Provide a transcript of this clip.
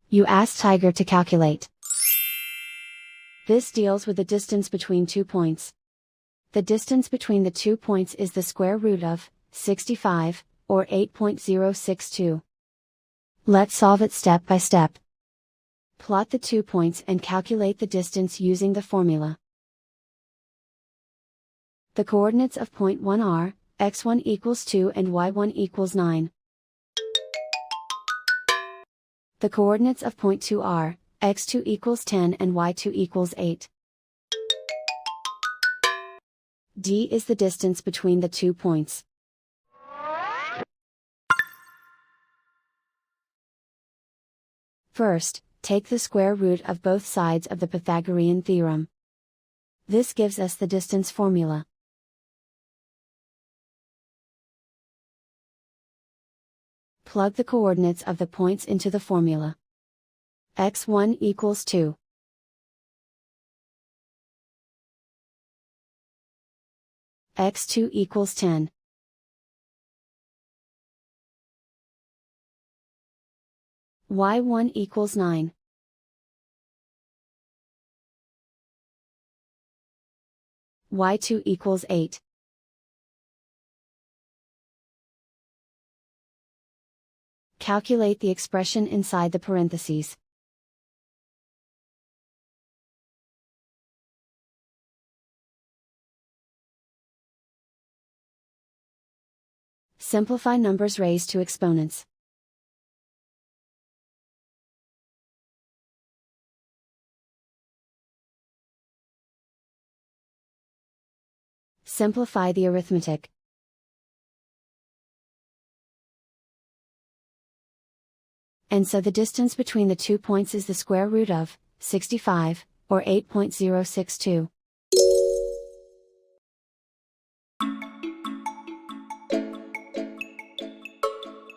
You ask Tiger to calculate. This deals with the distance between 2 points. The distance between the 2 points is the square root of 65, or 8.062. Let's solve it step by step. Plot the 2 points and calculate the distance using the formula. The coordinates of point 1 are, x1 equals 2 and y1 equals 9. The coordinates of point 2 are, x2 equals 10 and y2 equals 8. D is the distance between the 2 points. First, take the square root of both sides of the Pythagorean theorem. This gives us the distance formula. Plug the coordinates of the points into the formula. x1 equals 2. x2 equals 10. y1 equals 9. y2 equals 8. Calculate the expression inside the parentheses. Simplify numbers raised to exponents. Simplify the arithmetic. And so the distance between the 2 points is the square root of 65, or 8.062.